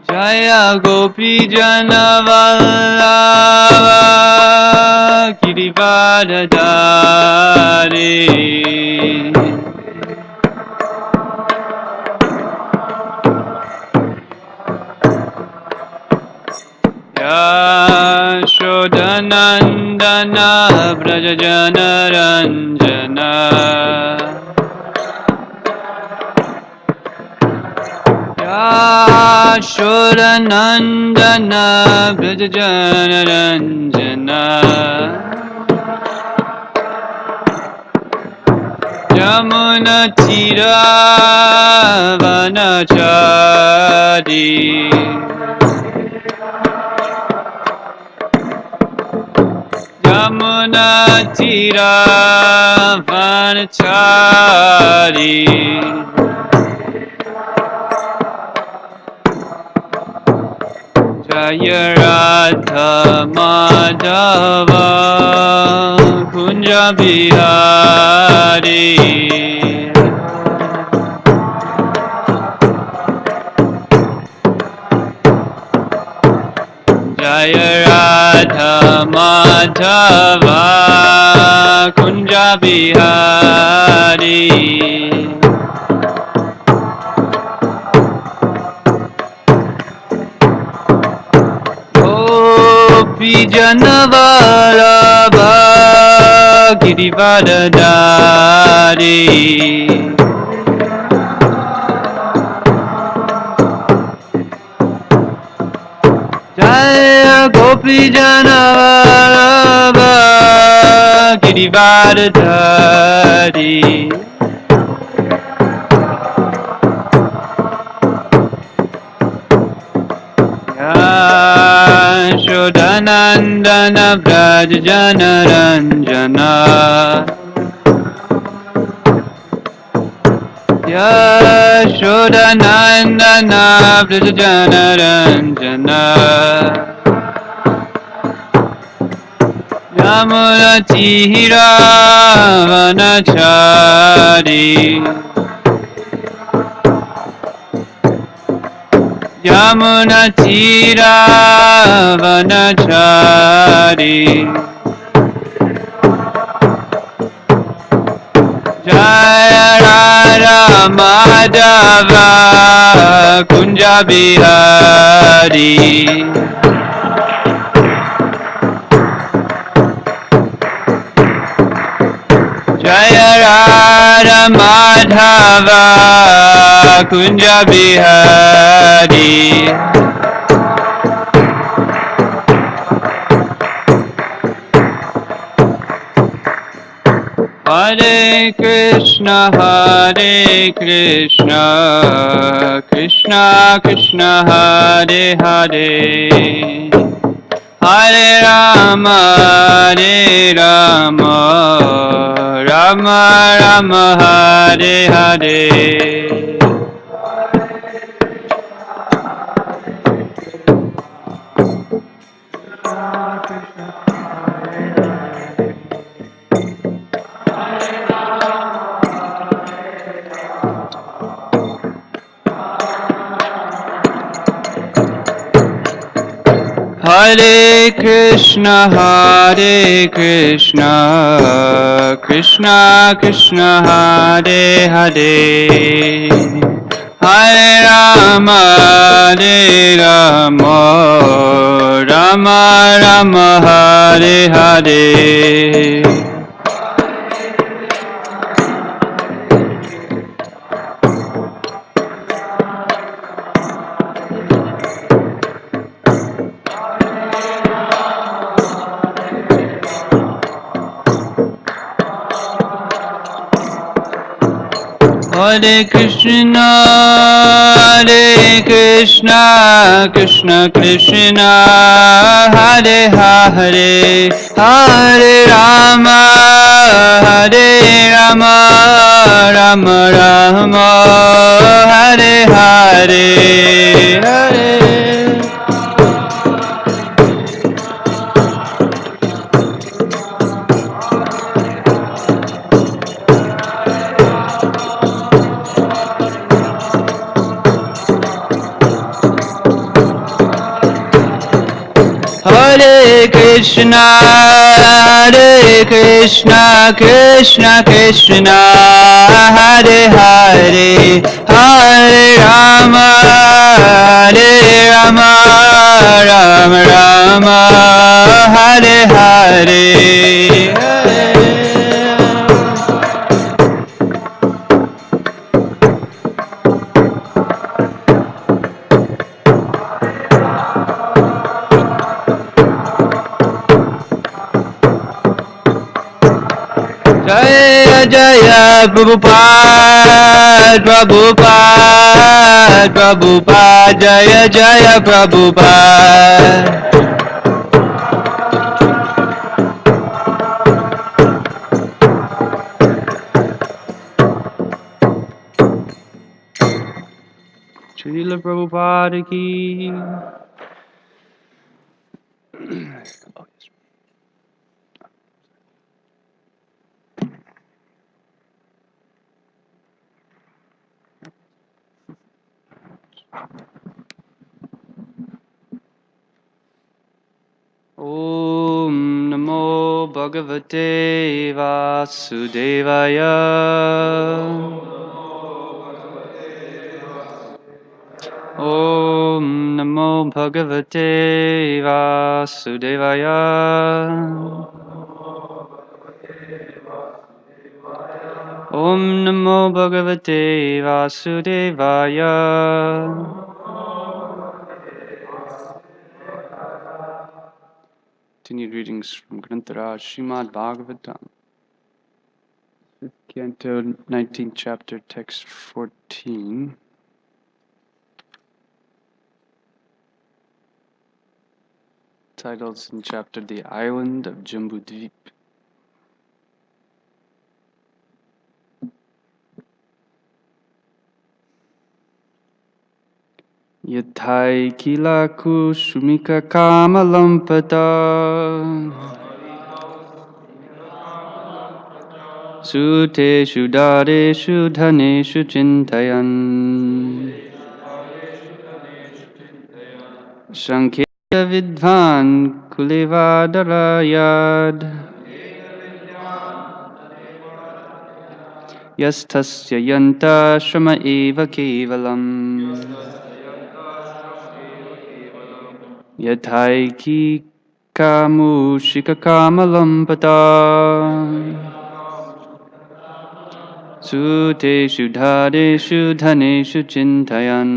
Jaya Gopi Janavallabha Girivardhari Yashodanandana Vrajajanaranjana Yashodanandana Vrajajanaranjana Yamuna Tira Vanachari Yamuna Tira Vanachari Jaya Radha Madhava Kunja Bihari Jaya Radha Madhava Kunja Bihari Gopi Janavallabha Girivardhari Jaya Gopi Janavallabha Girivardhari Yashodanandana Vrajajanaranjana Yashodanandana Vrajajanaranjana Yamuna Tira Vanachari Yamuna Tira Vanachari Jaya Radha Madhava Kunja Bihari Jaya Radha Madhava Kunja Bihari Hare Krishna Krishna Krishna Hare Hare Hare Rama Rama Rama Hare Hare Hare Krishna Krishna Krishna Hare Hare Hare Rama Rama Rama Hare Hare Hare Krishna Krishna Krishna Hare Hare Hare Rama Rama Rama Hare Hare Hare Krishna, Hare Krishna, Krishna Krishna, Hare Hare, Hare Rama, Hare Rama, Rama Rama, Hare Hare, Hare. Jaya Jaya Prabhupada, Prabhupada, Prabhupada, Jaya Jaya Prabhupada. Srila Prabhupada ki. Om Namo Bhagavate Vasudevaya. Om Namo Bhagavate Vasudevaya. Om Namo Bhagavate Vasudevaya. Continued readings from Granthara Srimad Bhagvatam, 5th Canto, 19th chapter, text 14. Titles in chapter The Island of Jambudvip. Yathai kilaku shumika kamalampata Suteshu dareshu dhaneshu chintayan Shanketa vidvan kulevadarayad Yastasya yanta shrama eva kevalam Yathaiki kamushika kamalampata Suteshu dhareshu dhaneshu chintayan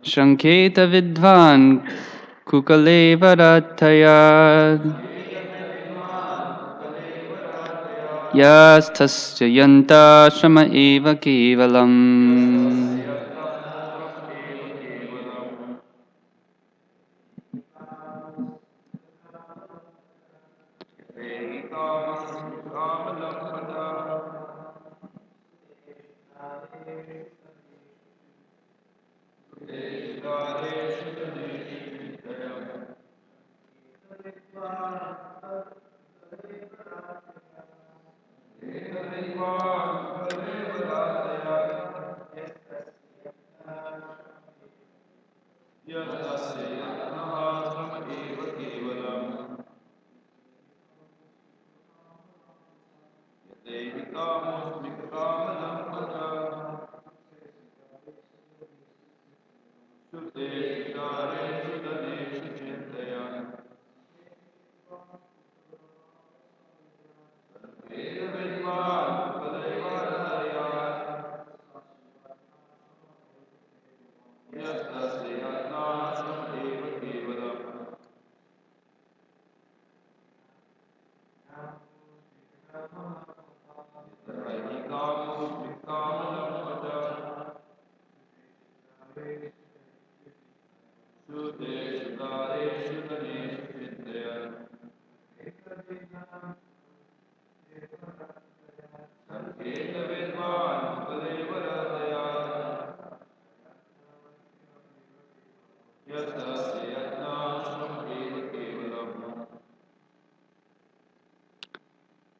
Shanketa vidvan kukalevaratayad Yastasya yanta shama eva kevalam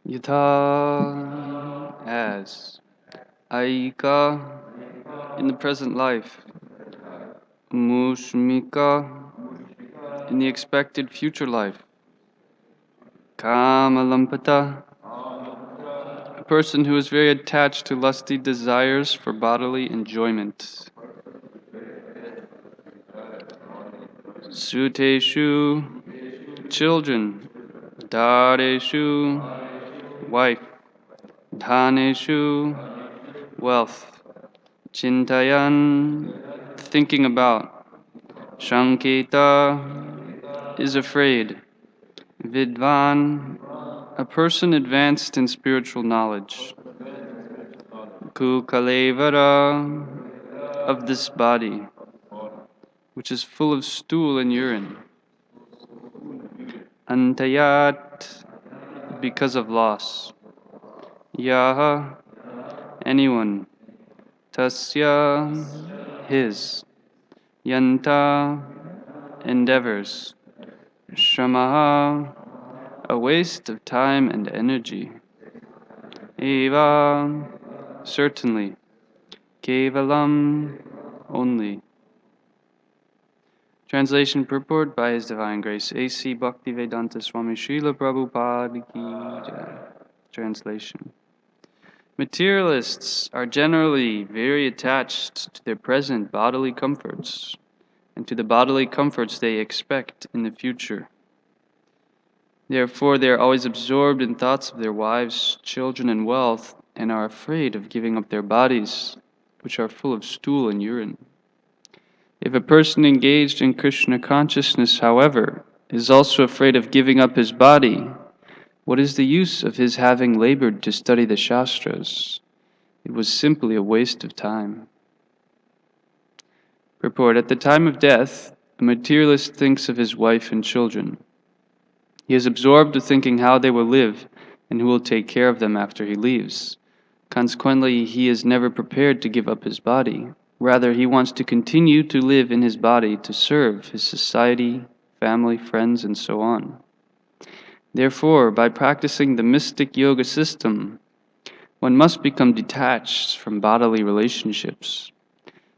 Yatha as Aika in the present life, Mushmika in the expected future life. Kamalampata, a person who is very attached to lusty desires for bodily enjoyment. Suteshu, children. Dareshu, wife. Dhaneshu, wealth. Chintayan, thinking about. Shanketa, is afraid. Vidvan, a person advanced in spiritual knowledge. Kukalevara, of this body, which is full of stool and urine. Antayat, because of loss. Yaha, anyone. Tasya, his. Yanta, endeavors. Shramaha, a waste of time and energy. Eva, certainly. Kevalam, only. Translation purport by His Divine Grace A.C. Bhaktivedanta Swami Srila Prabhupada Ki Jai. Translation. Materialists are generally very attached to their present bodily comforts and to the bodily comforts they expect in the future. Therefore, they are always absorbed in thoughts of their wives, children, and wealth, and are afraid of giving up their bodies, which are full of stool and urine. If a person engaged in Krishna consciousness, however, is also afraid of giving up his body, what is the use of his having labored to study the Shastras? It was simply a waste of time. Purport: at the time of death, a materialist thinks of his wife and children. He is absorbed with thinking how they will live and who will take care of them after he leaves. Consequently, he is never prepared to give up his body. Rather, he wants to continue to live in his body to serve his society, family, friends, and so on. Therefore, by practicing the mystic yoga system, one must become detached from bodily relationships.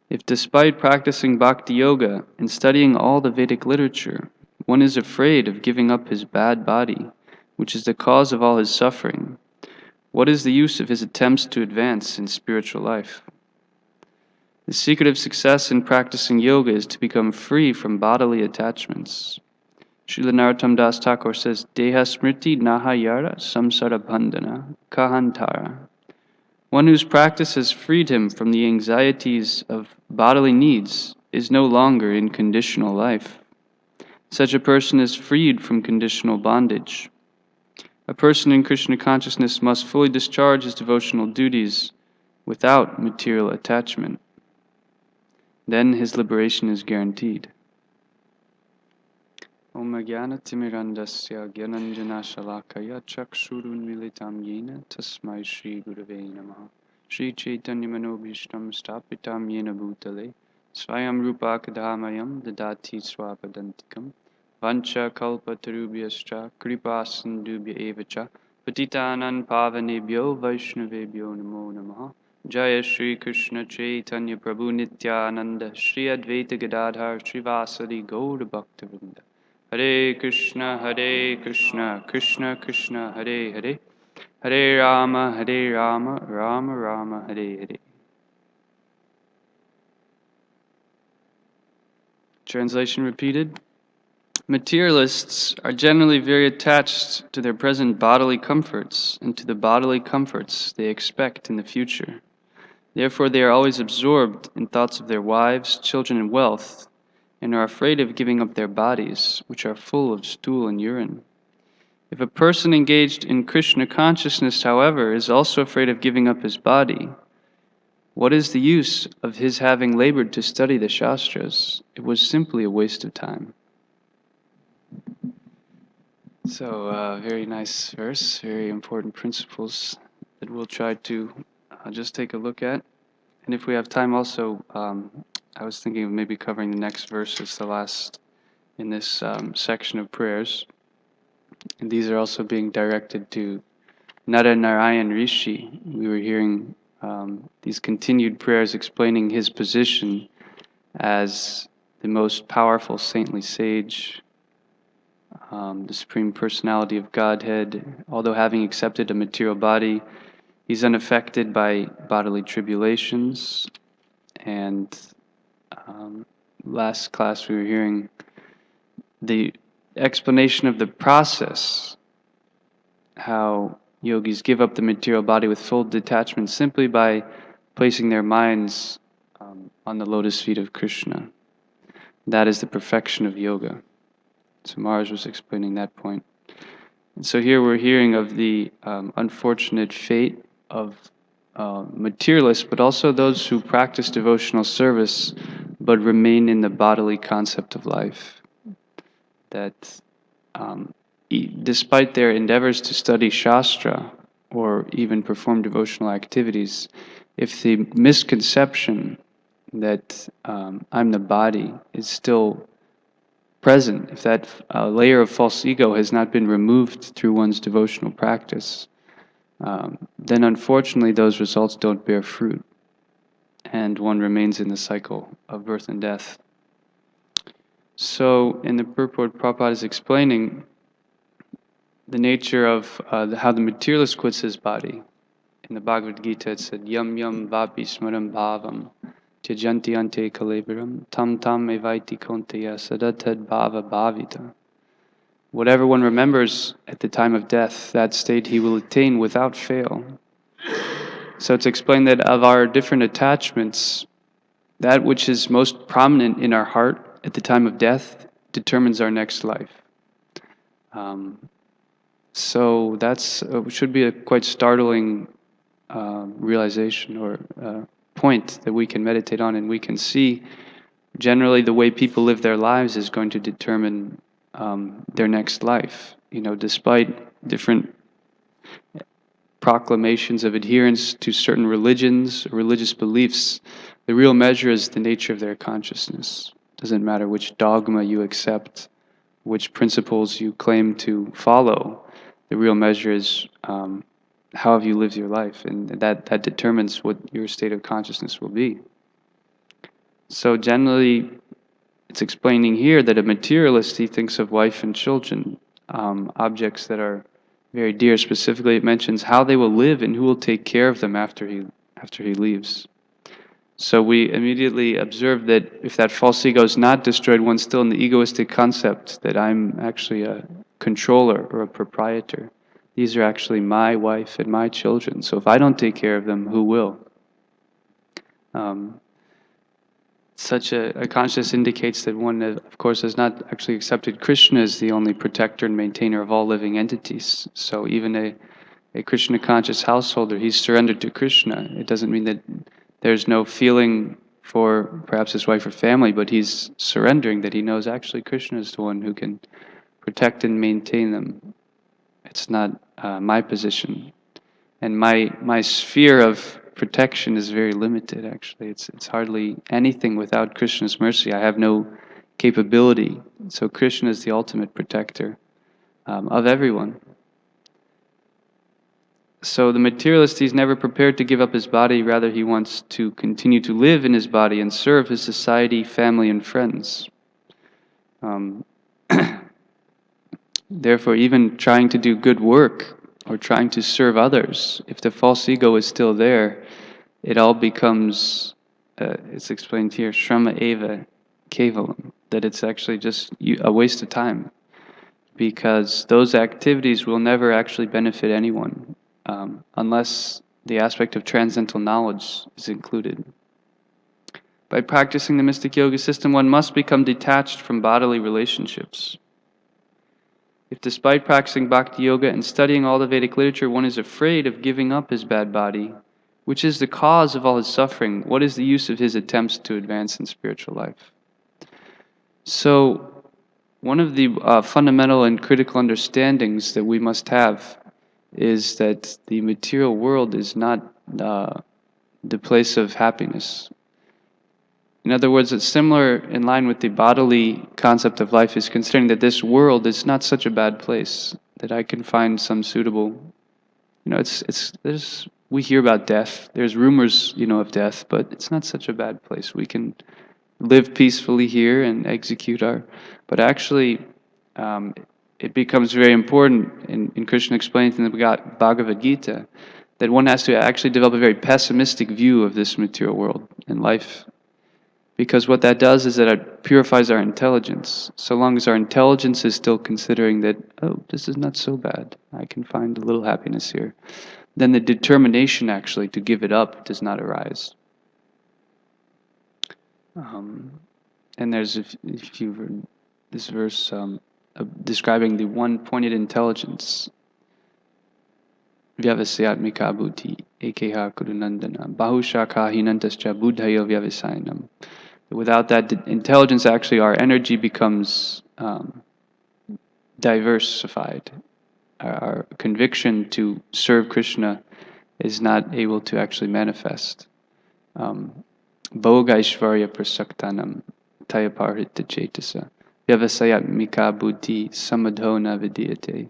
If despite practicing bhakti yoga and studying all the Vedic literature, one is afraid of giving up his bad body, which is the cause of all his suffering, what is the use of his attempts to advance in spiritual life? The secret of success in practicing yoga is to become free from bodily attachments. Srila Narottam Das Thakur says, Deha smriti nahayara samsara bandhana kahantara. One whose practice has freed him from the anxieties of bodily needs is no longer in conditional life. Such a person is freed from conditional bondage. A person in Krishna consciousness must fully discharge his devotional duties without material attachment. Then his liberation is guaranteed. Om Jnana Timirandasya Gyananjana Shalakaya Chakshurun Militam Yena Tasmai Shri Gurave Namaha Shri Chaitanya Manobhishtam Stapitam Yena Bhutale Swayam Rupa Kadhamayam Dadati Swapadantikam Vancha Kalpa Tarubhyascha Kripa Sindubhya Evacha Patitanan Pavanebhyo Vaishnavebhyo Namo Namaha Jaya Shri Krishna Chaitanya Prabhu Nityananda Shri Advaita Gadadhar Srivasadi Gaura Bhaktavinda Hare Krishna, Krishna Krishna, Hare Hare, Hare Rama, Rama Rama, Hare Hare. Translation repeated. Materialists are generally very attached to their present bodily comforts and to the bodily comforts they expect in the future. Therefore, they are always absorbed in thoughts of their wives, children, and wealth, and are afraid of giving up their bodies, which are full of stool and urine. If a person engaged in Krishna consciousness, however, is also afraid of giving up his body, what is the use of his having labored to study the Shastras? It was simply a waste of time. So, very nice verse, very important principles that we'll try to just take a look at. And if we have time also, I was thinking of maybe covering the next verse as the last in this section of prayers. And these are also being directed to Nara Narayan Rishi. We were hearing these continued prayers explaining his position as the most powerful saintly sage the Supreme Personality of Godhead. Although having accepted a material body, he's unaffected by bodily tribulations. And last class we were hearing the explanation of the process, how yogis give up the material body with full detachment simply by placing their minds on the lotus feet of Krishna. That is the perfection of yoga. So Maharaj was explaining that point. And so here we're hearing of the unfortunate fate of materialists, but also those who practice devotional service but remain in the bodily concept of life. That despite their endeavors to study Shastra or even perform devotional activities, if the misconception that I'm the body is still present, if that layer of false ego has not been removed through one's devotional practice, then unfortunately those results don't bear fruit, and one remains in the cycle of birth and death. So in the purport, Prabhupada is explaining the nature of how the materialist quits his body. In the Bhagavad Gita it said, Yam yam vapi smaram bhavam tyajanti ante kalevaram tam tam evaiti konteya sadatad bhava bhavita. Whatever one remembers at the time of death, that state he will attain without fail. So it's explained that of our different attachments, that which is most prominent in our heart at the time of death determines our next life. So that's should be a quite startling realization or point that we can meditate on, and we can see generally the way people live their lives is going to determine their next life. You know, despite different proclamations of adherence to certain religions, religious beliefs, the real measure is the nature of their consciousness. It doesn't matter which dogma you accept, which principles you claim to follow. The real measure is how have you lived your life, and that determines what your state of consciousness will be. So generally, it's explaining here that a materialist, he thinks of wife and children, objects that are very dear. Specifically, it mentions how they will live and who will take care of them after he leaves. So we immediately observe that if that false ego is not destroyed, one's still in the egoistic concept that I'm actually a controller or a proprietor. These are actually my wife and my children. So if I don't take care of them, who will? Such a consciousness indicates that one, of course, has not actually accepted Krishna as the only protector and maintainer of all living entities. So even a Krishna conscious householder, he's surrendered to Krishna. It doesn't mean that there's no feeling for perhaps his wife or family, but he's surrendering, that he knows actually Krishna is the one who can protect and maintain them. It's not my position. And my sphere of protection is very limited, actually. It's hardly anything without Krishna's mercy. I have no capability. So Krishna is the ultimate protector of everyone. So the materialist, he's never prepared to give up his body. Rather, he wants to continue to live in his body and serve his society, family, and friends. Therefore, even trying to do good work or trying to serve others, if the false ego is still there, it all becomes, it's explained here, shrama eva kevalam, that it's actually just a waste of time, because those activities will never actually benefit anyone unless the aspect of transcendental knowledge is included. By practicing the mystic yoga system, one must become detached from bodily relationships. If despite practicing bhakti yoga and studying all the Vedic literature, one is afraid of giving up his bad body, which is the cause of all his suffering, what is the use of his attempts to advance in spiritual life? So, one of the fundamental and critical understandings that we must have is that the material world is not the place of happiness. In other words, it's similar in line with the bodily concept of life, is considering that this world is not such a bad place, that I can find some suitable, we hear about death, there's rumors, of death, but it's not such a bad place. We can live peacefully here and execute but actually, it becomes very important, and Krishna explains in the Bhagavad Gita, that one has to actually develop a very pessimistic view of this material world and life. Because what that does is that it purifies our intelligence. So long as our intelligence is still considering that, oh, this is not so bad, I can find a little happiness here, then the determination actually to give it up does not arise. And there's this verse describing the one-pointed intelligence. Vyavasayatmika buddhi ekeha kurunandana bahushaka hinantascha buddhayo vyavisayanam. Without that intelligence, actually, our energy becomes diversified. Our conviction to serve Krishna is not able to actually manifest. Bhogaishvarya prasaktanam tayaparhita cetasa vyavasayatmika buddhi samadhona vidyate.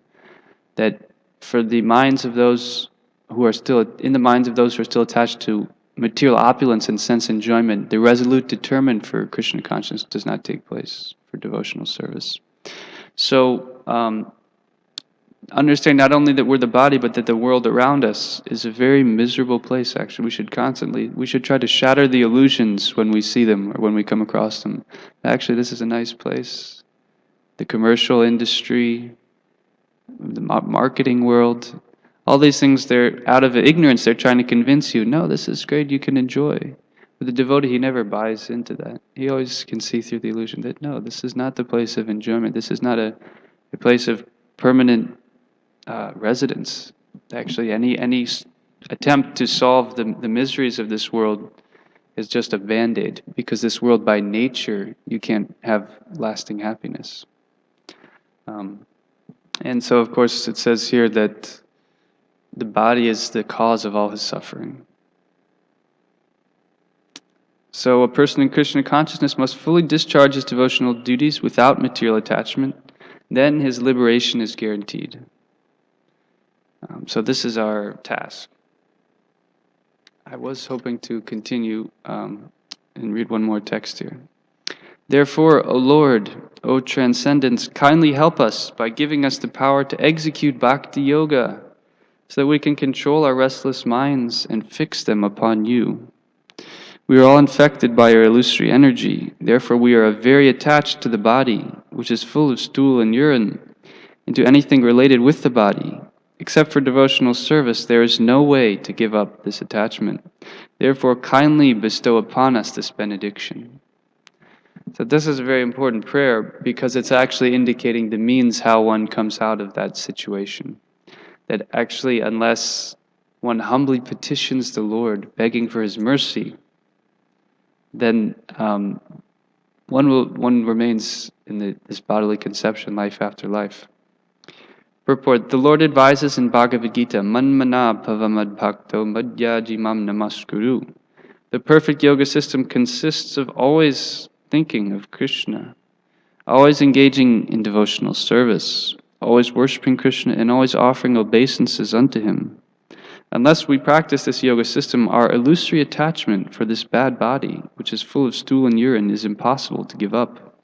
That for the minds of those who are still attached to material opulence and sense enjoyment, the resolute determined for Krishna consciousness does not take place for devotional service. So, understand not only that we're the body, but that the world around us is a very miserable place, actually. We should try to shatter the illusions when we see them or when we come across them. Actually, this is a nice place. The commercial industry, the marketing world, all these things, they're out of ignorance, they're trying to convince you, no, this is great, you can enjoy. But the devotee, he never buys into that. He always can see through the illusion that, no, this is not the place of enjoyment. This is not a place of permanent residence. Actually, any attempt to solve the miseries of this world is just a band-aid, because this world by nature, you can't have lasting happiness. And so, of course, it says here that the body is the cause of all his suffering. So a person in Krishna consciousness must fully discharge his devotional duties without material attachment. Then his liberation is guaranteed. So this is our task. I was hoping to continue and read one more text here. Therefore, O Lord, O Transcendence, kindly help us by giving us the power to execute Bhakti Yoga, so that we can control our restless minds and fix them upon you. We are all infected by your illusory energy. Therefore, we are very attached to the body, which is full of stool and urine, and to anything related with the body. Except for devotional service, there is no way to give up this attachment. Therefore, kindly bestow upon us this benediction. So this is a very important prayer, because it's actually indicating the means how one comes out of that situation. That actually, unless one humbly petitions the Lord, begging for His mercy, then one remains in this bodily conception, life after life. Purport: the Lord advises in Bhagavad Gita, Manmana Bhavamad Bhakto Madhyajimam Namaskuru. The perfect yoga system consists of always thinking of Krishna, always engaging in devotional service, always worshipping Krishna, and always offering obeisances unto Him. Unless we practice this yoga system, our illusory attachment for this bad body, which is full of stool and urine, is impossible to give up.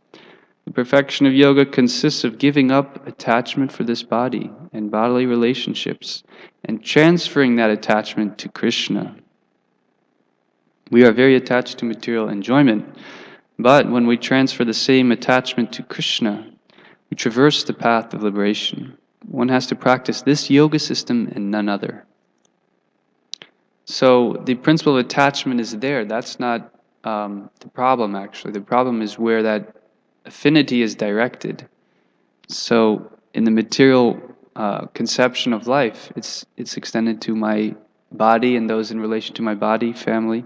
The perfection of yoga consists of giving up attachment for this body and bodily relationships, and transferring that attachment to Krishna. We are very attached to material enjoyment, but when we transfer the same attachment to Krishna, we traverse the path of liberation. One has to practice this yoga system and none other. So the principle of attachment is there. That's not the problem, actually. The problem is where that affinity is directed. So in the material conception of life, it's extended to my body and those in relation to my body, family.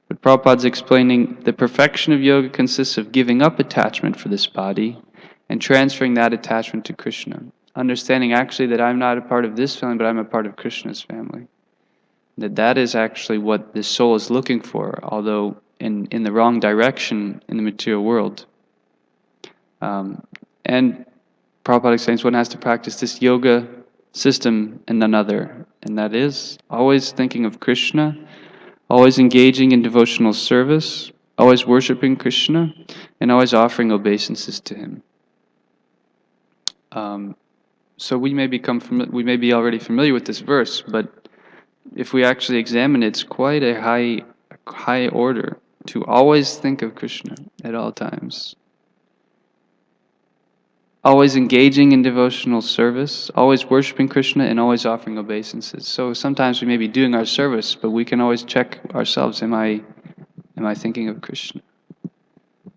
But Prabhupada's explaining the perfection of yoga consists of giving up attachment for this body and transferring that attachment to Krishna. Understanding actually that I'm not a part of this family, but I'm a part of Krishna's family. That is actually what the soul is looking for, although in the wrong direction in the material world. And Prabhupada explains one has to practice this yoga system and none other. And that is always thinking of Krishna, always engaging in devotional service, always worshipping Krishna, and always offering obeisances to Him. So we may be already familiar with this verse, but if we actually examine it, it's quite a high order to always think of Krishna at all times. Always engaging in devotional service, always worshiping Krishna, and always offering obeisances. So sometimes we may be doing our service, but we can always check ourselves. Am I thinking of Krishna?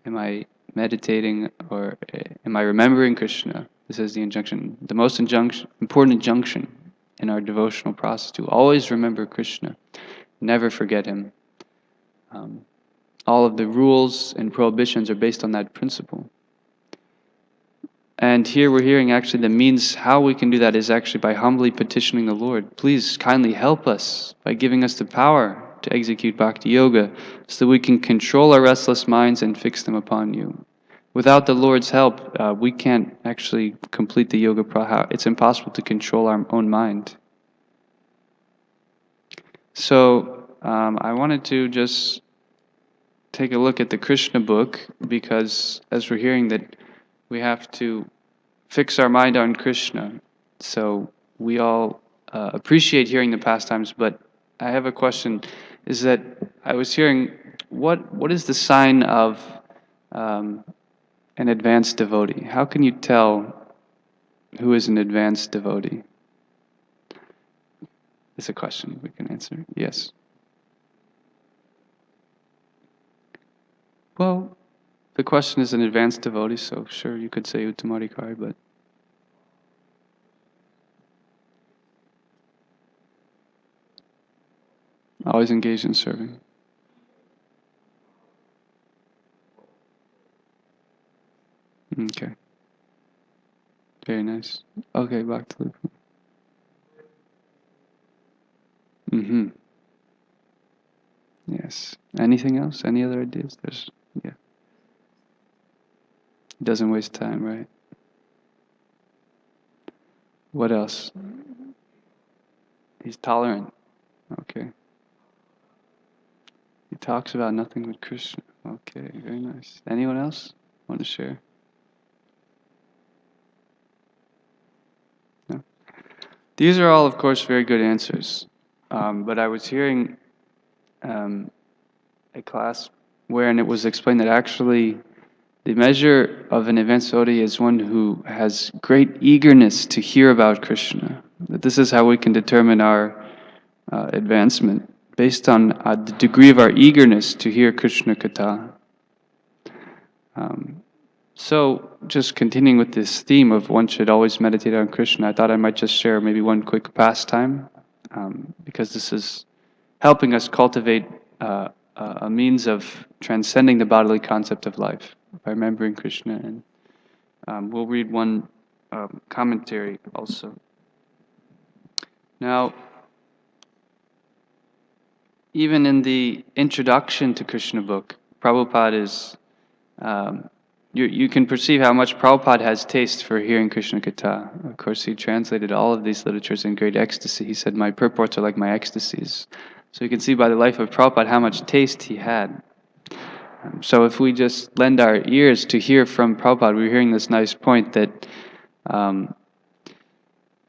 Am I meditating, or am I remembering Krishna? This is the injunction, the most important injunction in our devotional process, to always remember Krishna, never forget him. All of the rules and prohibitions are based on that principle. And here we're hearing actually the means how we can do that is actually by humbly petitioning the Lord. Please kindly help us by giving us the power to execute Bhakti Yoga so that we can control our restless minds and fix them upon you. Without the Lord's help, we can't actually complete the yoga. It's impossible to control our own mind. So I wanted to just take a look at the Krishna book, because as we're hearing that we have to fix our mind on Krishna. So we all appreciate hearing the pastimes, but I have a question. Is that I was hearing, what is the sign of an advanced devotee? How can you tell who is an advanced devotee? It's a question we can answer. Yes. Well, the question is an advanced devotee, so sure, you could say Uttamarikari, but always engaged in serving. Okay. Very nice. Okay, back to Luke. Mm-hmm. Yes. Anything else? Any other ideas? Yeah. Doesn't waste time, right? What else? He's tolerant. Okay. He talks about nothing but Krishna. Okay, very nice. Anyone else want to share? No? These are all, of course, very good answers. But I was hearing a class wherein it was explained that actually the measure of an advanced devotee is one who has great eagerness to hear about Krishna. That this is how we can determine our advancement, based on the degree of our eagerness to hear Krishna Katha. So, just continuing with this theme of one should always meditate on Krishna, I thought I might just share maybe one quick pastime, because this is helping us cultivate a means of transcending the bodily concept of life by remembering Krishna. And we'll read one commentary also. Now, even in the introduction to Krishna book, Prabhupada is, you can perceive how much Prabhupada has taste for hearing Krishna Katha. Of course, he translated all of these literatures in great ecstasy. He said, my purports are like my ecstasies. So you can see by the life of Prabhupada how much taste he had. So if we just lend our ears to hear from Prabhupada, we're hearing this nice point that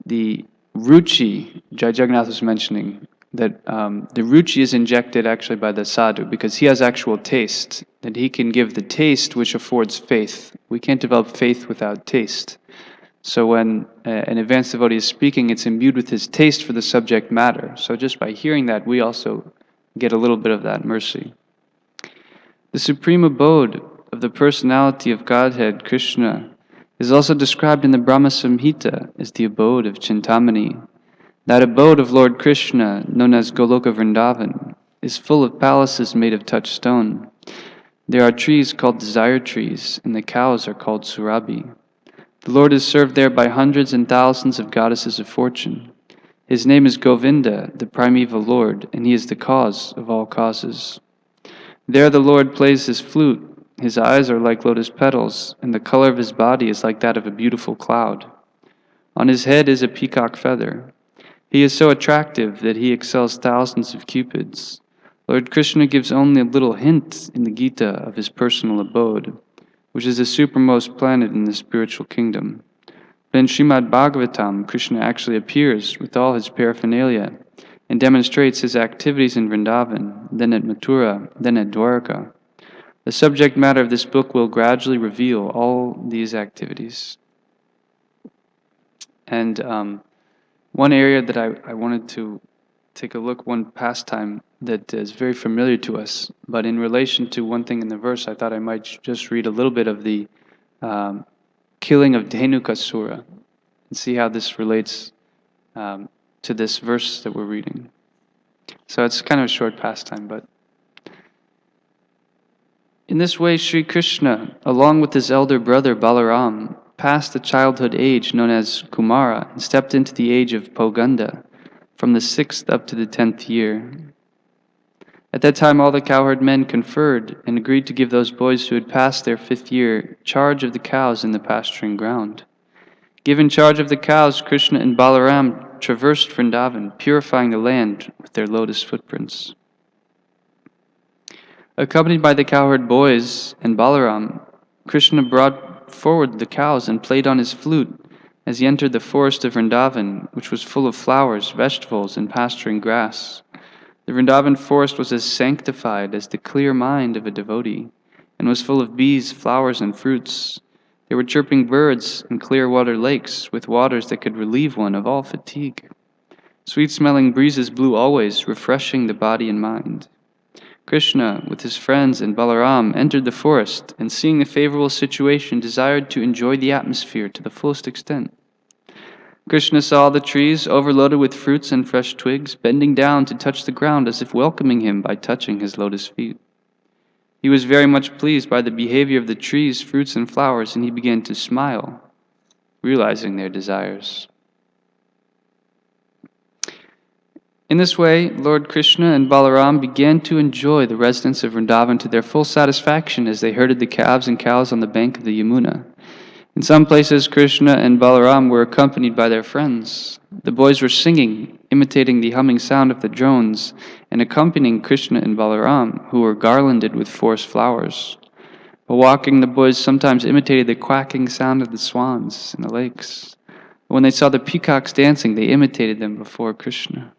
the ruchi, Jai Jagannath was mentioning, that the ruchi is injected actually by the sadhu, because he has actual taste, that he can give the taste which affords faith. We can't develop faith without taste. So when an advanced devotee is speaking, it's imbued with his taste for the subject matter. So just by hearing that, we also get a little bit of that mercy. The supreme abode of the personality of Godhead, Krishna, is also described in the Brahma Samhita as the abode of Chintamani. That abode of Lord Krishna, known as Goloka Vrindavan, is full of palaces made of touchstone. There are trees called desire trees, and the cows are called Surabhi. The Lord is served there by hundreds and thousands of goddesses of fortune. His name is Govinda, the primeval Lord, and he is the cause of all causes. There the Lord plays his flute. His eyes are like lotus petals, and the color of his body is like that of a beautiful cloud. On his head is a peacock feather. He is so attractive that he excels thousands of cupids. Lord Krishna gives only a little hint in the Gita of his personal abode, which is the supermost planet in the spiritual kingdom. But in Srimad Bhagvatam, Krishna actually appears with all his paraphernalia and demonstrates his activities in Vrindavan, then at Mathura, then at Dwarka. The subject matter of this book will gradually reveal all these activities. And one area that I wanted to take a look, one pastime that is very familiar to us, but in relation to one thing in the verse, I thought I might just read a little bit of the killing of Dhenukasura and see how this relates to this verse that we're reading. So it's kind of a short pastime, but in this way, Sri Krishna, along with his elder brother Balaram, passed the childhood age known as Kumara and stepped into the age of Poganda from the 6th up to the 10th year. At that time, all the cowherd men conferred and agreed to give those boys who had passed their 5th year charge of the cows in the pasturing ground. Given charge of the cows, Krishna and Balaram traversed Vrindavan, purifying the land with their lotus footprints. Accompanied by the cowherd boys and Balaram, Krishna brought forward the cows and played on his flute as he entered the forest of Vrindavan, which was full of flowers, vegetables, and pasturing grass. The Vrindavan forest was as sanctified as the clear mind of a devotee, and was full of bees, flowers, and fruits. There were chirping birds and clear water lakes, with waters that could relieve one of all fatigue. Sweet-smelling breezes blew always, refreshing the body and mind. Krishna, with his friends and Balaram, entered the forest, and seeing the favorable situation, desired to enjoy the atmosphere to the fullest extent. Krishna saw the trees overloaded with fruits and fresh twigs, bending down to touch the ground as if welcoming him by touching his lotus feet. He was very much pleased by the behavior of the trees, fruits, and flowers, and he began to smile, realizing their desires. In this way, Lord Krishna and Balaram began to enjoy the residents of Vrindavan to their full satisfaction as they herded the calves and cows on the bank of the Yamuna. In some places, Krishna and Balaram were accompanied by their friends. The boys were singing, imitating the humming sound of the drones, and accompanying Krishna and Balaram, who were garlanded with forest flowers. While walking, the boys sometimes imitated the quacking sound of the swans in the lakes. When they saw the peacocks dancing, they imitated them before Krishna.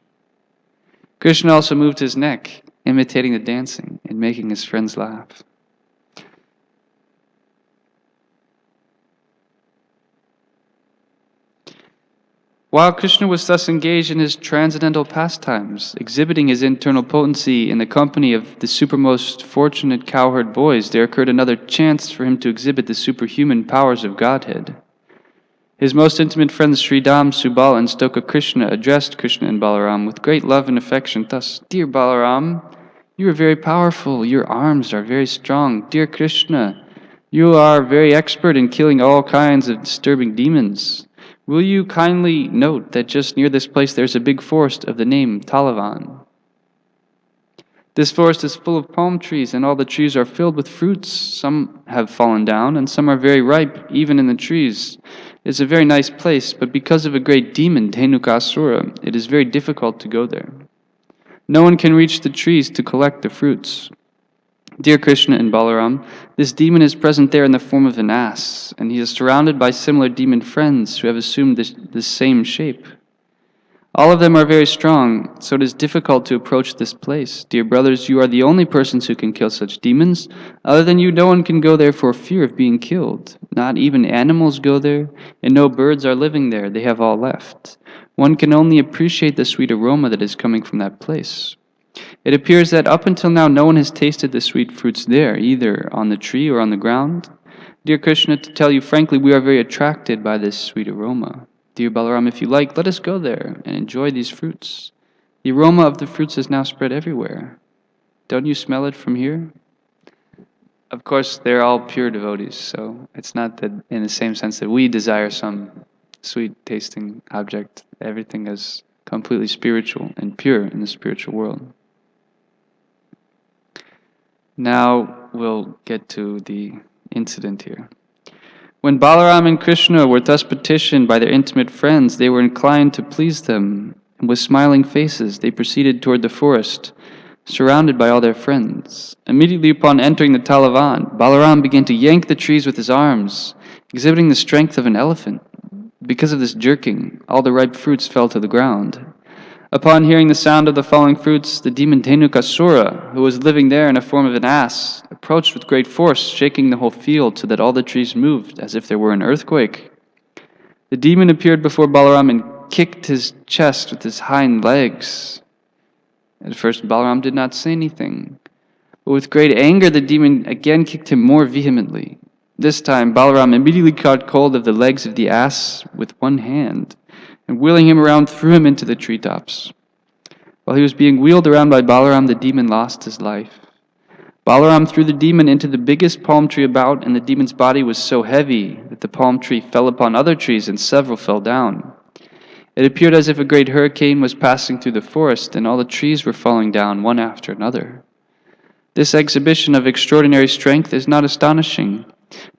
Krishna also moved his neck, imitating the dancing and making his friends laugh. While Krishna was thus engaged in his transcendental pastimes, exhibiting his internal potency in the company of the supermost fortunate cowherd boys, there occurred another chance for him to exhibit the superhuman powers of Godhead. His most intimate friends Sridham, Subal, and Stoka Krishna addressed Krishna and Balaram with great love and affection thus: "Dear Balaram, you are very powerful, your arms are very strong. Dear Krishna, you are very expert in killing all kinds of disturbing demons. Will you kindly note that just near this place there's a big forest of the name Talavan? This forest is full of palm trees, and all the trees are filled with fruits. Some have fallen down, and some are very ripe, even in the trees. It's a very nice place, but because of a great demon, Dhenukasura, it is very difficult to go there. No one can reach the trees to collect the fruits. Dear Krishna and Balaram, this demon is present there in the form of an ass, and he is surrounded by similar demon friends who have assumed the same shape. All of them are very strong, so it is difficult to approach this place. Dear brothers, you are the only persons who can kill such demons. Other than you, no one can go there for fear of being killed. Not even animals go there, and no birds are living there. They have all left. One can only appreciate the sweet aroma that is coming from that place. It appears that up until now, no one has tasted the sweet fruits there, either on the tree or on the ground. Dear Krishna, to tell you frankly, we are very attracted by this sweet aroma. Dear Balaram, if you like, let us go there and enjoy these fruits. The aroma of the fruits is now spread everywhere. Don't you smell it from here?" Of course, they're all pure devotees, so it's not that in the same sense that we desire some sweet-tasting object. Everything is completely spiritual and pure in the spiritual world. Now we'll get to the incident here. When Balaram and Krishna were thus petitioned by their intimate friends, they were inclined to please them, and with smiling faces they proceeded toward the forest, surrounded by all their friends. Immediately upon entering the Talavan, Balaram began to yank the trees with his arms, exhibiting the strength of an elephant. Because of this jerking, all the ripe fruits fell to the ground. Upon hearing the sound of the falling fruits, the demon Dhenukasura, who was living there in the form of an ass, approached with great force, shaking the whole field so that all the trees moved, as if there were an earthquake. The demon appeared before Balaram and kicked his chest with his hind legs. At first, Balaram did not say anything, but with great anger, the demon again kicked him more vehemently. This time, Balaram immediately caught hold of the legs of the ass with one hand, and wheeling him around, threw him into the treetops. While he was being wheeled around by Balaram, the demon lost his life. Balaram threw the demon into the biggest palm tree about, and the demon's body was so heavy that the palm tree fell upon other trees, and several fell down. It appeared as if a great hurricane was passing through the forest, and all the trees were falling down one after another. This exhibition of extraordinary strength is not astonishing,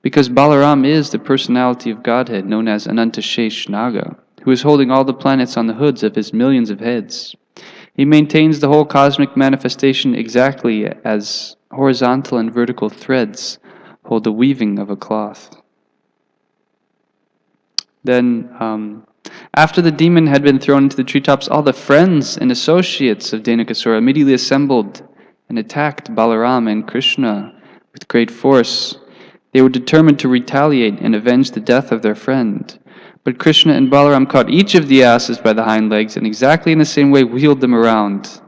because Balaram is the personality of Godhead known as Anantashesh Naga, who is holding all the planets on the hoods of his millions of heads. He maintains the whole cosmic manifestation exactly as horizontal and vertical threads hold the weaving of a cloth. Then, after the demon had been thrown into the treetops, all the friends and associates of Dhenukasura immediately assembled and attacked Balaram and Krishna with great force. They were determined to retaliate and avenge the death of their friend. But Krishna and Balaram caught each of the asses by the hind legs and exactly in the same way wheeled them around.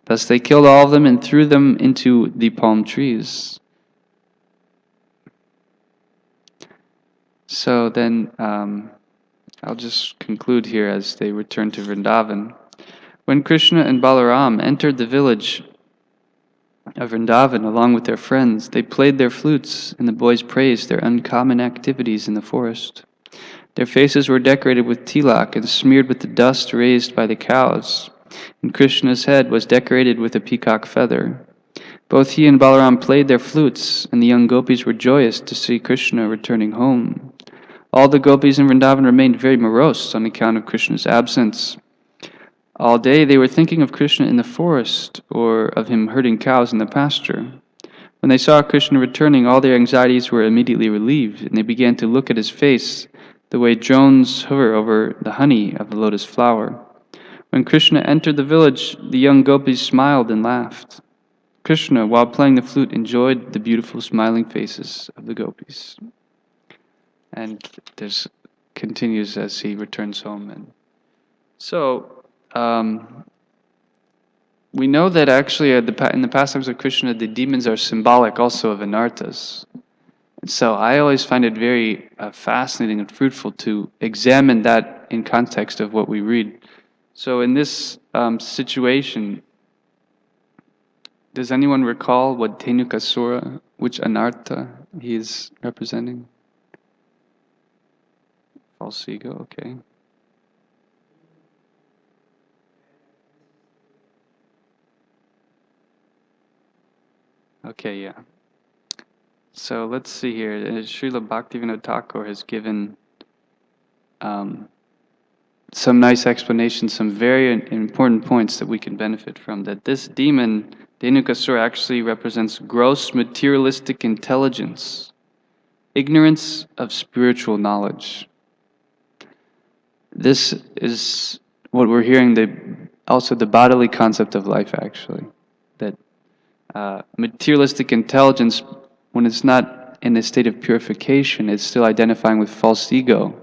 Thus they killed all of them and threw them into the palm trees. So then, I'll just conclude here as they return to Vrindavan. When Krishna and Balaram entered the village of Vrindavan along with their friends, they played their flutes, and the boys praised their uncommon activities in the forest. Their faces were decorated with tilak and smeared with the dust raised by the cows, and Krishna's head was decorated with a peacock feather. Both he and Balaram played their flutes, and the young gopis were joyous to see Krishna returning home. All the gopis in Vrindavan remained very morose on account of Krishna's absence. All day they were thinking of Krishna in the forest, or of him herding cows in the pasture. When they saw Krishna returning, all their anxieties were immediately relieved, and they began to look at his face the way drones hover over the honey of the lotus flower. When Krishna entered the village, the young gopis smiled and laughed. Krishna, while playing the flute, enjoyed the beautiful smiling faces of the gopis. And this continues as he returns home. And so, we know that actually in the pastimes of Krishna, the demons are symbolic also of anarthas. And so I always find it very fascinating and fruitful to examine that in context of what we read. So in this situation, does anyone recall what Dhenukasura, which anartha he is representing? False ego, okay. Okay, yeah. So let's see here. Srila Bhaktivinoda Thakur has given some nice explanations, some very important points that we can benefit from. That this demon, Dhenukasura, actually represents gross materialistic intelligence, ignorance of spiritual knowledge. This is what we're hearing, also the bodily concept of life, actually. That materialistic intelligence, when it's not in a state of purification, it's still identifying with false ego.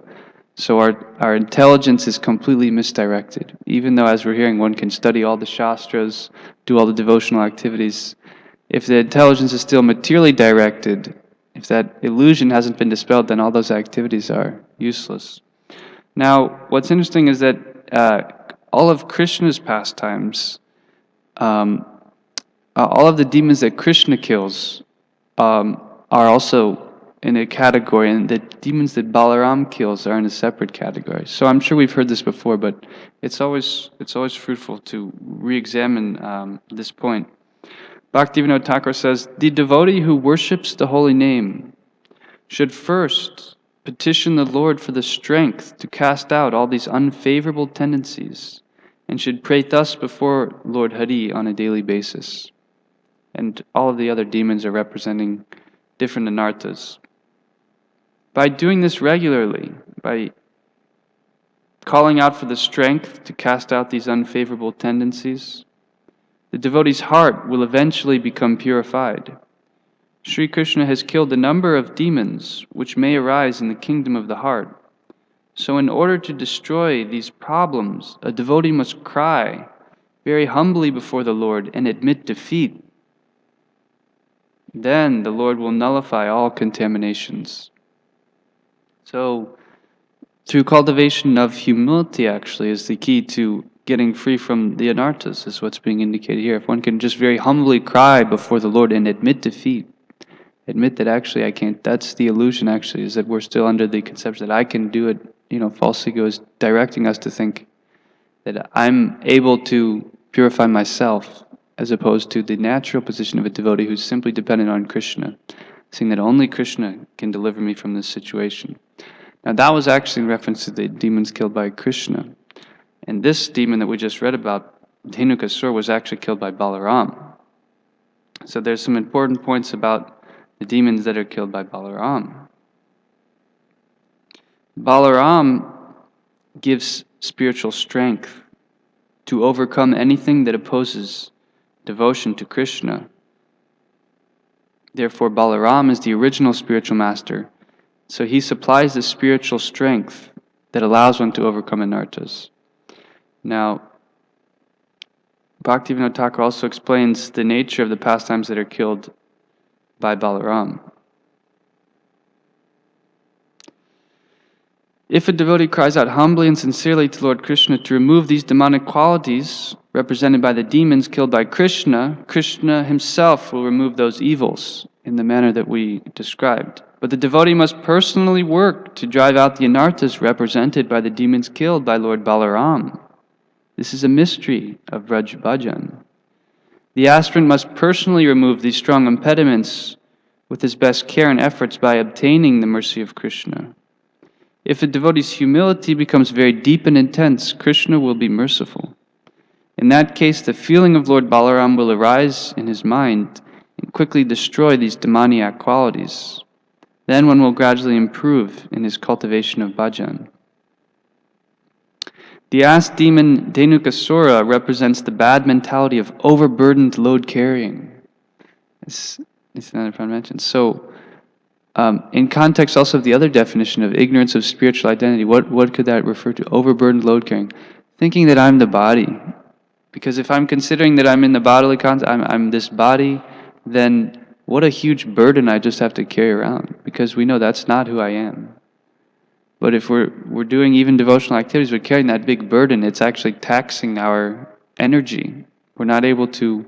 So our intelligence is completely misdirected. Even though, as we're hearing, one can study all the shastras, do all the devotional activities, if the intelligence is still materially directed, if that illusion hasn't been dispelled, then all those activities are useless. Now, what's interesting is that all of Krishna's pastimes, all of the demons that Krishna kills are also in a category, and the demons that Balaram kills are in a separate category. So I'm sure we've heard this before, but it's always fruitful to re-examine this point. Bhaktivinoda Thakur says, the devotee who worships the holy name should first petition the Lord for the strength to cast out all these unfavorable tendencies, and should pray thus before Lord Hari on a daily basis. And all of the other demons are representing different anarthas. By doing this regularly, by calling out for the strength to cast out these unfavorable tendencies, the devotee's heart will eventually become purified. Sri Krishna has killed a number of demons which may arise in the kingdom of the heart. So in order to destroy these problems, a devotee must cry very humbly before the Lord and admit defeat. Then the Lord will nullify all contaminations. So through cultivation of humility actually is the key to getting free from the anarthas, is what's being indicated here. If one can just very humbly cry before the Lord and admit defeat, admit that actually I can't, that's the illusion actually, is that we're still under the conception that I can do it. False ego is directing us to think that I'm able to purify myself, as opposed to the natural position of a devotee who's simply dependent on Krishna, saying that only Krishna can deliver me from this situation. Now that was actually in reference to the demons killed by Krishna. And this demon that we just read about, Dhenukasura, was actually killed by Balaram. So there's some important points about the demons that are killed by Balaram. Balaram gives spiritual strength to overcome anything that opposes devotion to Krishna. Therefore, Balaram is the original spiritual master. So he supplies the spiritual strength that allows one to overcome anarthas. Now, Bhaktivinoda Thakur also explains the nature of the pastimes that are killed by Balaram. If a devotee cries out humbly and sincerely to Lord Krishna to remove these demonic qualities represented by the demons killed by Krishna, Krishna himself will remove those evils in the manner that we described. But the devotee must personally work to drive out the anarthas represented by the demons killed by Lord Balaram. This is a mystery of Vraj Bhajan. The aspirant must personally remove these strong impediments with his best care and efforts by obtaining the mercy of Krishna. If a devotee's humility becomes very deep and intense, Krishna will be merciful. In that case, the feeling of Lord Balaram will arise in his mind and quickly destroy these demoniac qualities. Then one will gradually improve in his cultivation of bhajan. The ass demon Dhenukasura represents the bad mentality of overburdened load carrying. As Nitha mentioned. So, in context also of the other definition of ignorance of spiritual identity, what could that refer to? Overburdened load carrying. Thinking that I'm the body. Because if I'm considering that I'm in the bodily context, I'm this body, then what a huge burden I just have to carry around. Because we know that's not who I am. But if we're doing even devotional activities, we're carrying that big burden, it's actually taxing our energy. We're not able to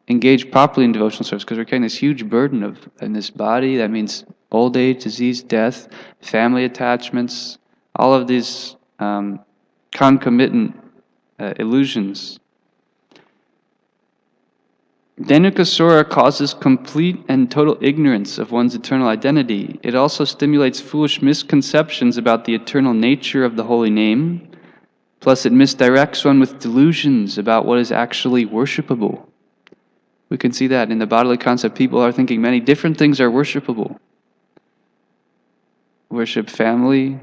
engage properly in devotional service because we're carrying this huge burden in this body. That means old age, disease, death, family attachments, all of these concomitant illusions. Dhenukasura causes complete and total ignorance of one's eternal identity. It also stimulates foolish misconceptions about the eternal nature of the holy name. Plus, it misdirects one with delusions about what is actually worshipable. We can see that in the bodily concept. People are thinking many different things are worshipable. Worship family,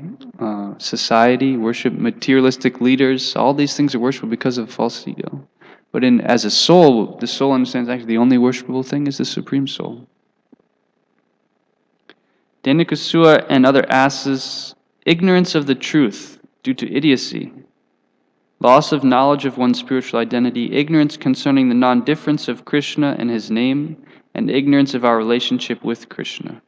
society, worship materialistic leaders. All these things are worshipable because of false ego. But as a soul, the soul understands actually the only worshipable thing is the Supreme Soul. Dhenukasura and other asses, ignorance of the truth due to idiocy, loss of knowledge of one's spiritual identity, ignorance concerning the non-difference of Krishna and his name, and ignorance of our relationship with Krishna.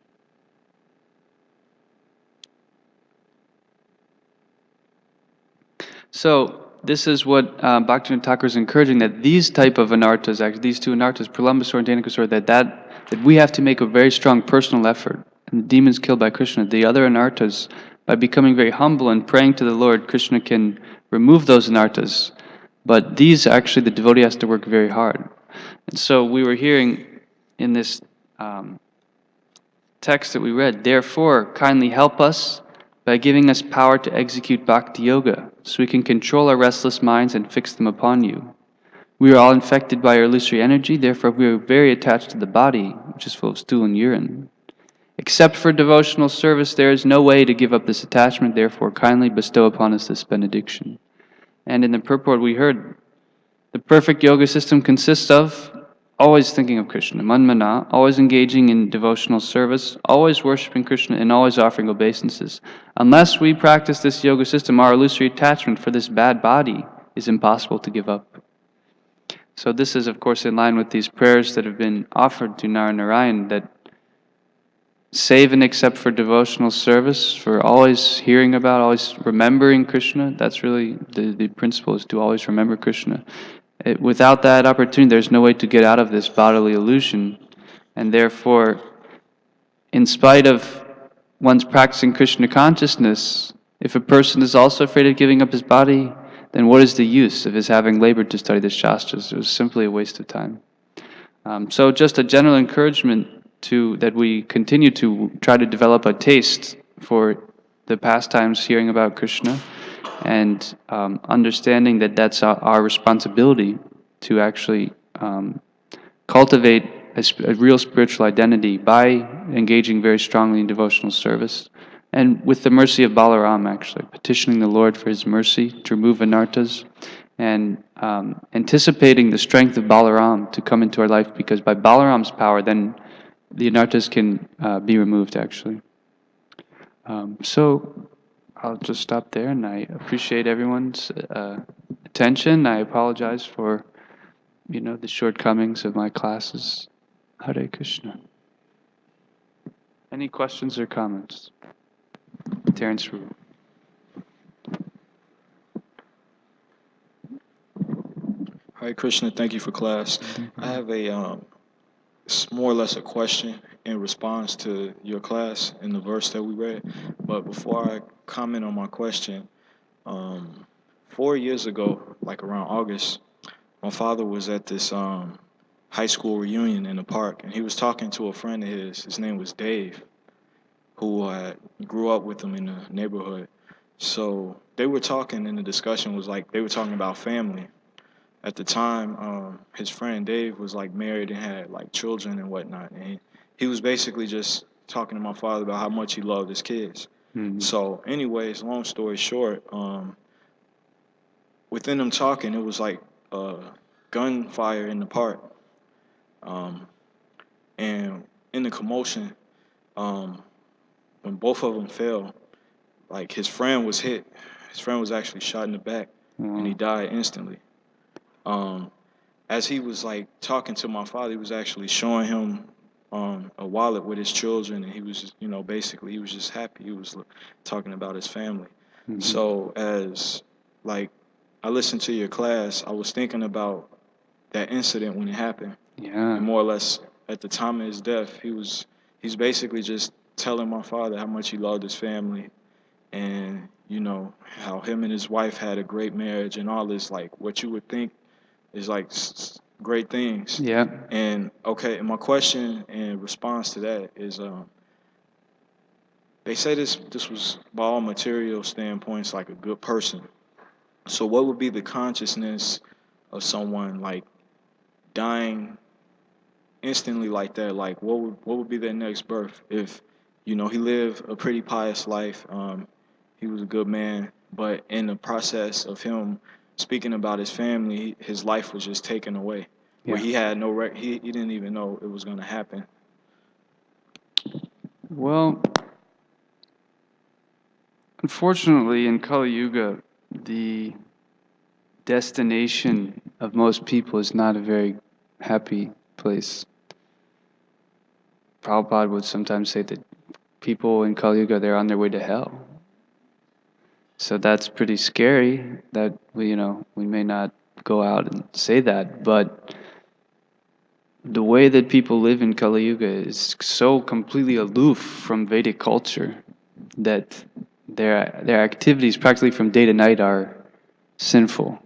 So, this is what Bhaktivinoda Thakur is encouraging, that these type of anarthas, actually these two anarthas, Pralambasura and Dhenukasura, that we have to make a very strong personal effort. And the demons killed by Krishna, the other anarthas, by becoming very humble and praying to the Lord, Krishna can remove those anarthas. But these actually the devotee has to work very hard. And so we were hearing in this text that we read, therefore kindly help us by giving us power to execute bhakti yoga, so we can control our restless minds and fix them upon you. We are all infected by our illusory energy, therefore we are very attached to the body, which is full of stool and urine. Except for devotional service, there is no way to give up this attachment, therefore kindly bestow upon us this benediction. And in the purport we heard, the perfect yoga system consists of always thinking of Krishna, manmana, always engaging in devotional service, always worshiping Krishna, and always offering obeisances. Unless we practice this yoga system, our illusory attachment for this bad body is impossible to give up. So this is, of course, in line with these prayers that have been offered to Narayan, that save and except for devotional service, for always hearing about, always remembering Krishna. That's really the principle, is to always remember Krishna. Without that opportunity, there's no way to get out of this bodily illusion. And therefore, in spite of one's practicing Krishna consciousness, if a person is also afraid of giving up his body, then what is the use of his having labored to study the Shastras? It was simply a waste of time. So just a general encouragement that we continue to try to develop a taste for the pastimes hearing about Krishna, and understanding that that's our responsibility to actually cultivate a real spiritual identity by engaging very strongly in devotional service. And with the mercy of Balaram, actually, petitioning the Lord for his mercy to remove anarthas, and anticipating the strength of Balaram to come into our life, because by Balaram's power, then the anarthas can be removed, actually. So I'll just stop there, and I appreciate everyone's attention. I apologize for, the shortcomings of my classes. Hare Krishna. Any questions or comments? Terence Rue. Hare Krishna, thank you for class. I have a more or less a question in response to your class in the verse that we read. But before I comment on my question, 4 years ago, like around August, my father was at this high school reunion in the park, and he was talking to a friend of his. His name was Dave, who grew up with him in the neighborhood. So they were talking, and the discussion was like they were talking about family. At the time, his friend Dave was like married and had like children and whatnot, and he was basically just talking to my father about how much he loved his kids. Mm-hmm. So, anyways, long story short, within them talking, it was like gunfire in the park, and in the commotion, when both of them fell, like his friend was hit. His friend was actually shot in the back, and he died instantly. As he was like talking to my father, he was actually showing him a wallet with his children, and he was just, basically he was just happy. He was talking about his family. Mm-hmm. So as like I listened to your class, I was thinking about that incident when it happened. Yeah. And more or less at the time of his death, he's basically just telling my father how much he loved his family, and how him and his wife had a great marriage and all this, like what you would think is like great things. Yeah. And okay, and my question in response to that is, they say this was by all material standpoints like a good person. So what would be the consciousness of someone like dying instantly like that? Like what would be their next birth if he lived a pretty pious life? He was a good man, but in the process of him speaking about his family, his life was just taken away, where Yeah. he had no he didn't even know it was going to happen. Well, unfortunately, in Kali Yuga, the destination of most people is not a very happy place. Prabhupada would sometimes say that people in Kali Yuga, they're on their way to hell. So that's pretty scary that we may not go out and say that, but the way that people live in Kali Yuga is so completely aloof from Vedic culture that their activities practically from day to night are sinful.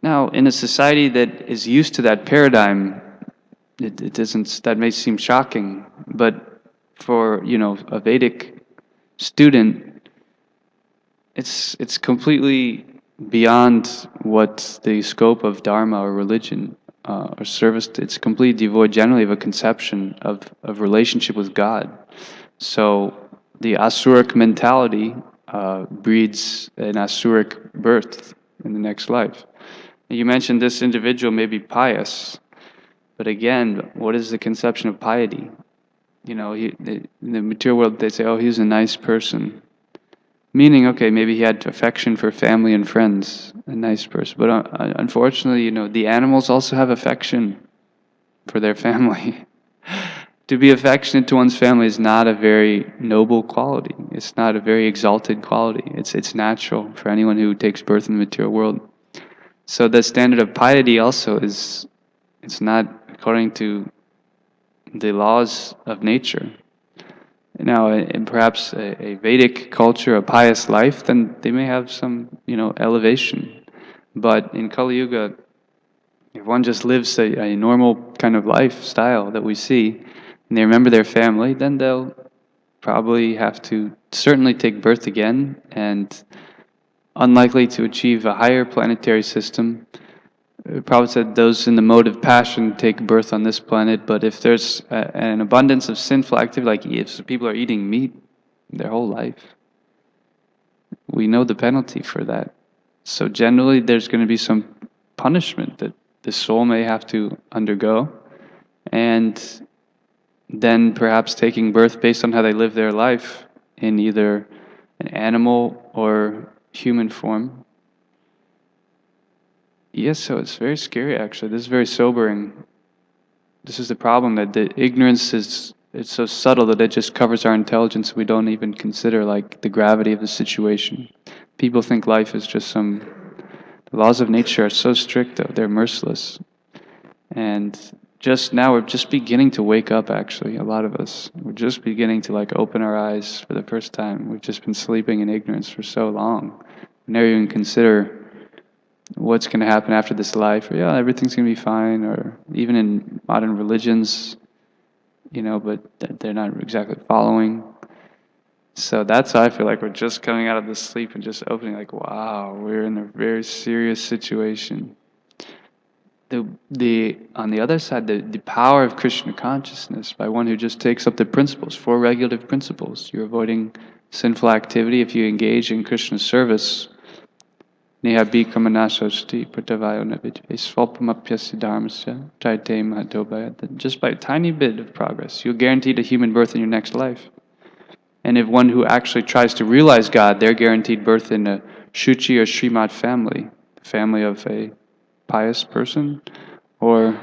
Now, in a society that is used to that paradigm, it doesn't. That may seem shocking, but for a Vedic student, it's completely beyond what the scope of Dharma or religion or service. It's completely devoid generally of a conception of relationship with God. So the Asuric mentality breeds an Asuric birth in the next life. You mentioned this individual may be pious, but again, what is the conception of piety? You know, in the material world, they say, oh, he's a nice person. Meaning, okay, maybe he had affection for family and friends, a nice person. But unfortunately, you know, the animals also have affection for their family. To be affectionate to one's family is not a very noble quality. It's not a very exalted quality. It's natural for anyone who takes birth in the material world. So the standard of piety also is, it's not according to the laws of nature. Now, in perhaps a Vedic culture, a pious life, then they may have some, you know, elevation. But in Kali Yuga, if one just lives a normal kind of lifestyle that we see, and they remember their family, then they'll probably have to certainly take birth again, and unlikely to achieve a higher planetary system. Prabhupada said those in the mode of passion take birth on this planet, but if there's an abundance of sinful activity, like if people are eating meat their whole life, we know the penalty for that. So generally there's going to be some punishment that the soul may have to undergo, and then perhaps taking birth based on how they live their life in either an animal or human form. Yes, so it's very scary actually. This is very sobering. This is the problem, that the ignorance is, it's so subtle that it just covers our intelligence. We don't even consider like the gravity of the situation. People think life is just some, the laws of nature are so strict though, they're merciless. And just now we're just beginning to wake up actually, a lot of us. We're just beginning to like open our eyes for the first time. We've just been sleeping in ignorance for so long. We never even consider what's going to happen after this life, or yeah, everything's going to be fine, or even in modern religions, you know, but they're not exactly following. So that's how I feel like we're just coming out of this sleep and just opening, like, wow, we're in a very serious situation. The on the other side, the power of Krishna consciousness by one who just takes up the principles, four regulative principles. You're avoiding sinful activity if you engage in Krishna's service. Just by a tiny bit of progress, you're guaranteed a human birth in your next life. And if one who actually tries to realize God, they're guaranteed birth in a Shuchi or Srimad family, the family of a pious person, or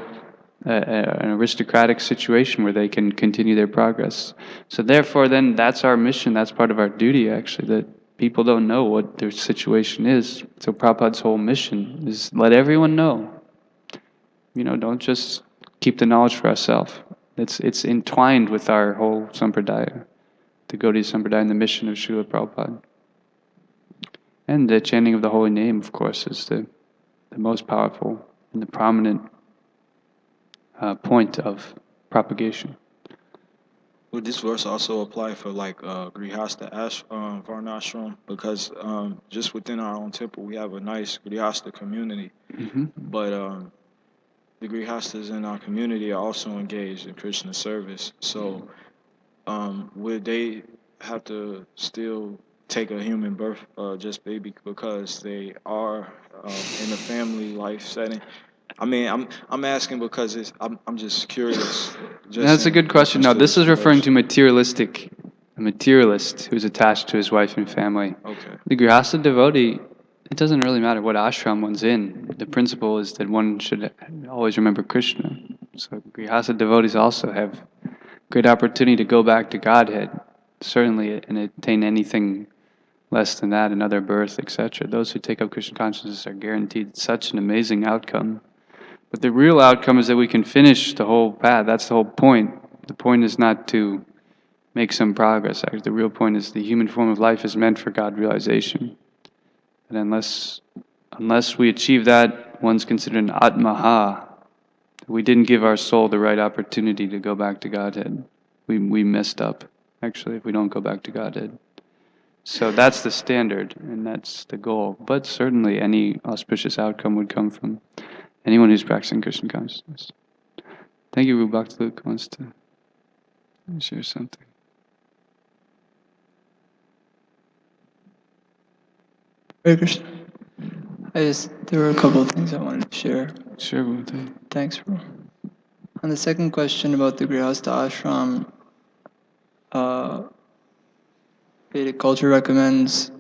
an aristocratic situation where they can continue their progress. So therefore, then that's our mission, that's part of our duty actually, that people don't know what their situation is. So Prabhupada's whole mission is let everyone know. You know, don't just keep the knowledge for ourselves. It's entwined with our whole sampradaya, the Gaudiya Sampradaya, and the mission of Srila Prabhupada. And the chanting of the holy name, of course, is the most powerful and the prominent point of propagation. Would this verse also apply for like Grihasta Varnashram? Because just within our own temple, we have a nice Grihasta community, but the Grihastas in our community are also engaged in Krishna service. So would they have to still take a human birth just baby because they are in a family life setting? I mean, I'm asking because I'm just curious. That's a good question. No, this is referring to a materialist who's attached to his wife and family. Okay. The Grihastha devotee, it doesn't really matter what ashram one's in. The principle is that one should always remember Krishna. So Grihastha devotees also have great opportunity to go back to Godhead, certainly, and attain anything less than that, another birth, etc. Those who take up Krishna consciousness are guaranteed such an amazing outcome. But the real outcome is that we can finish the whole path. That's the whole point. The point is not to make some progress. Actually, the real point is the human form of life is meant for God realization. And unless we achieve that, one's considered an atmaha. We didn't give our soul the right opportunity to go back to Godhead. We messed up, actually, if we don't go back to Godhead. So that's the standard, and that's the goal. But certainly any auspicious outcome would come from Anyone who's practicing Krishna consciousness. Thank you, Bhakti Luke wants to share something. Hare Krishna. There were a couple of things I wanted to share. Sure, Bhakti. Thanks, Prabhu. On the second question about the Grihastha ashram, Vedic culture recommends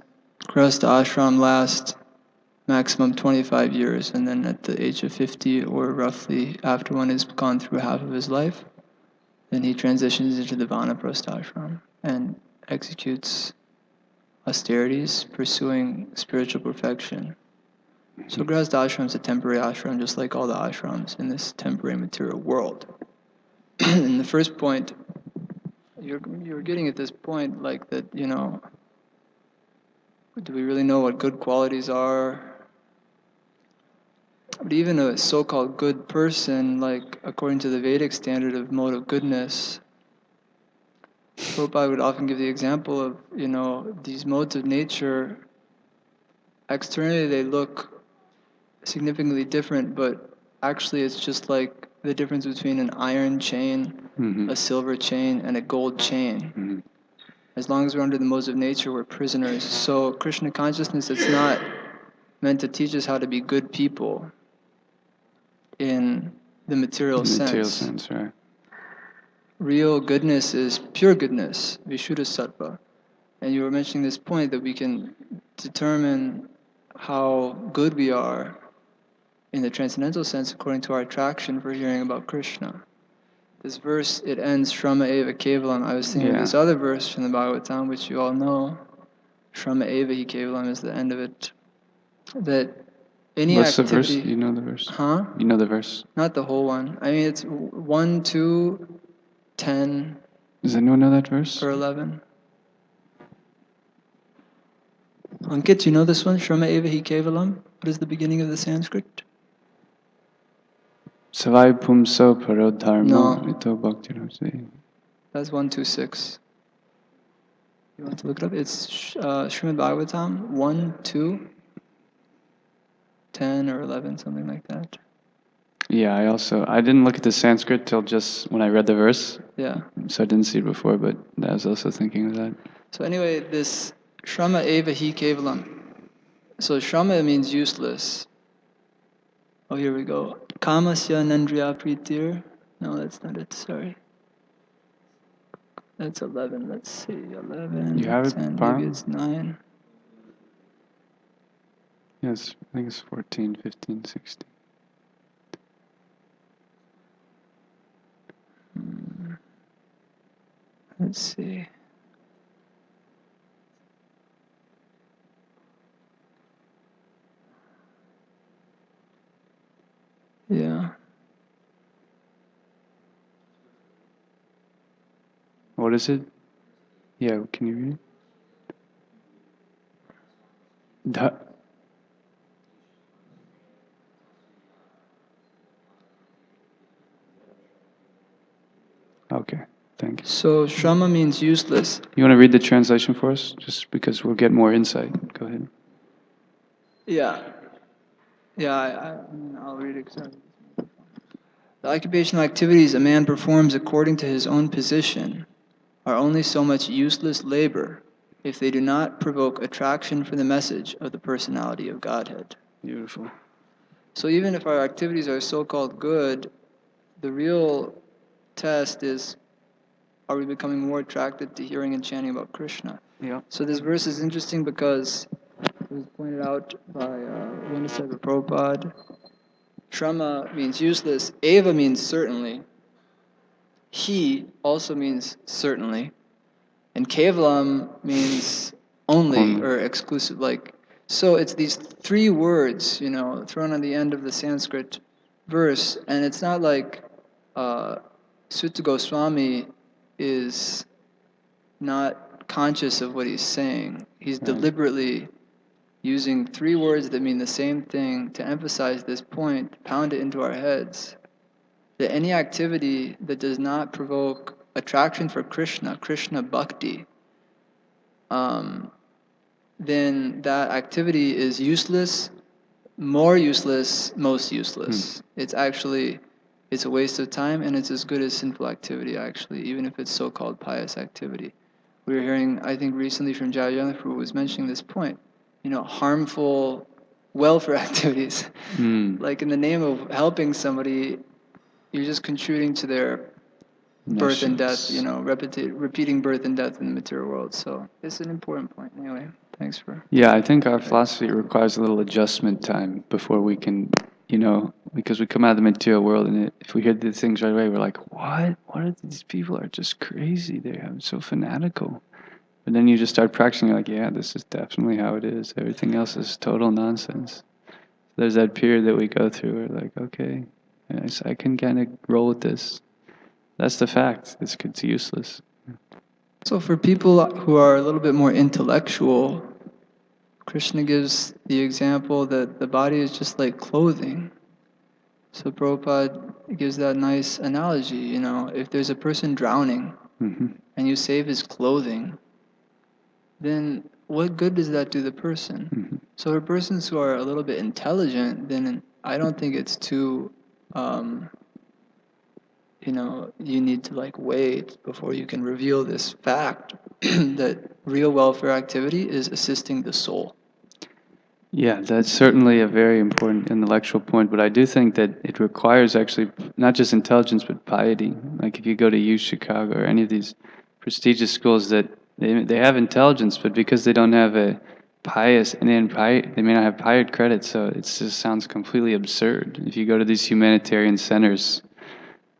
Grihastha ashram last maximum 25 years, and then at the age of 50, or roughly after one has gone through half of his life, then he transitions into the Vanaprastha ashram and executes austerities, pursuing spiritual perfection. So Grihastha ashram is a temporary ashram, just like all the ashrams in this temporary material world. In the first point, you're getting at this point, like that, do we really know what good qualities are? But even a so-called good person, like according to the Vedic standard of mode of goodness, Prabhupada would often give the example of, these modes of nature, externally they look significantly different, but actually it's just like the difference between an iron chain, a silver chain, and a gold chain. As long as we're under the modes of nature, we're prisoners. So Krishna consciousness, it's not meant to teach us how to be good people in the material sense. Material sense, right. Real goodness is pure goodness, Vishuddha Sattva. And you were mentioning this point that we can determine how good we are in the transcendental sense according to our attraction for hearing about Krishna. This verse, it ends Shrama Eva Kevalam. I was thinking of this other verse from the Bhagavatam, which you all know. Shrama Eva Hi Kevalam is the end of it. That any What's activity... What's the verse? You know the verse? Huh? You know the verse? Not the whole one. I mean, it's 1, 2, 10... Does anyone know that verse? Or 11. Ankit, you know this one? Shrama Eva Hi Kevalam? What is the beginning of the Sanskrit? Savai Pumso Parodharma No. Ito Bhakti Ramsi. That's 1, 2, 6. You want to look it up? It's Srimad Bhagavatam 1, 2, 10 or 11, something like that. Yeah, I didn't look at the Sanskrit till just when I read the verse. Yeah. So I didn't see it before, but I was also thinking of that. So anyway, this Shrama Eva Hi Kevalam. So Shrama means useless. Oh, here we go. Kamasya Nandriya Pritir. No, that's not it, sorry. That's 11, let's see, 11, You have 10, it, maybe it's 9. Yes, I think it's 14, 15, 16. Let's see. Yeah. What is it? Yeah, can you read it? Okay, thank you. So Shrama means useless. You want to read the translation for us? Just because we'll get more insight. Go ahead. Yeah. I'll read it. The occupational activities a man performs according to his own position are only so much useless labor if they do not provoke attraction for the message of the personality of Godhead. Beautiful. So even if our activities are so-called good, the real test is, are we becoming more attracted to hearing and chanting about Krishna? Yeah. So this verse is interesting because it was pointed out by Nistha Prabhupada. Shrama means useless. Eva means certainly. He also means certainly. And Kevalam means only or exclusive. So it's these 3 words, thrown on the end of the Sanskrit verse. And it's not like Sutta Goswami is not conscious of what he's saying. He's deliberately using 3 words that mean the same thing to emphasize this point, pound it into our heads, that any activity that does not provoke attraction for Krishna, Krishna bhakti, then that activity is useless, more useless, most useless. It's actually, it's a waste of time, and it's as good as sinful activity, actually, even if it's so-called pious activity. We were hearing, I think, recently from Jamuary, who was mentioning this point, harmful welfare activities. Like in the name of helping somebody, you're just contributing to their birth and death, repeating birth and death in the material world. So it's an important point. Anyway, thanks for... Yeah, I think our philosophy requires a little adjustment time before we can, because we come out of the material world, and if we hear these things right away, we're like, what? What are these people are just crazy? They're so fanatical. But then you just start practicing, you're like, yeah, this is definitely how it is. Everything else is total nonsense. There's that period that we go through where like, okay, yes, I can kind of roll with this. That's the fact. It's useless. So for people who are a little bit more intellectual, Krishna gives the example that the body is just like clothing. So Prabhupada gives that nice analogy, if there's a person drowning and you save his clothing, then what good does that do the person? So for persons who are a little bit intelligent, then I don't think it's too, you need to like wait before you can reveal this fact that real welfare activity is assisting the soul. Yeah, that's certainly a very important intellectual point, but I do think that it requires actually not just intelligence but piety. Like if you go to U Chicago or any of these prestigious schools, that they have intelligence, but because they don't have a pious and they may not have piety credit, so it just sounds completely absurd. If you go to these humanitarian centers,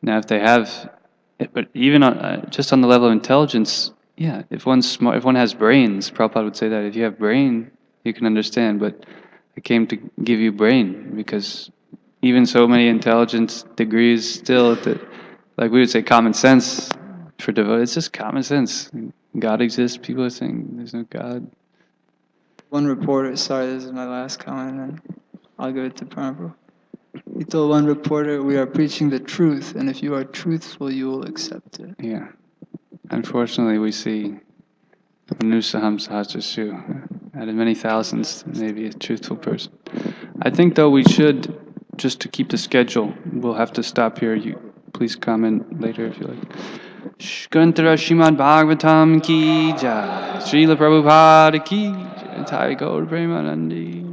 now if they have, but even just on the level of intelligence, yeah, if one's smart, if one has brains, Prabhupada would say that if you have brain, you can understand, but I came to give you brain, because even so many intelligence degrees still, like we would say common sense for devotees, it's just common sense. God exists, people are saying there's no God. One reporter, sorry, this is my last comment, and I'll give it to Prabhu. He told one reporter, we are preaching the truth, and if you are truthful, you will accept it. Yeah. Unfortunately, we see Manusaham Sahasrashu, out of many thousands, maybe a truthful person. I think, though, we should, just to keep the schedule, we'll have to stop here. You please comment later if you like. Shkuntara Srimad Bhagvatam ki jai. Srila Prabhupada ki jai. Thai Gaur Premanandi.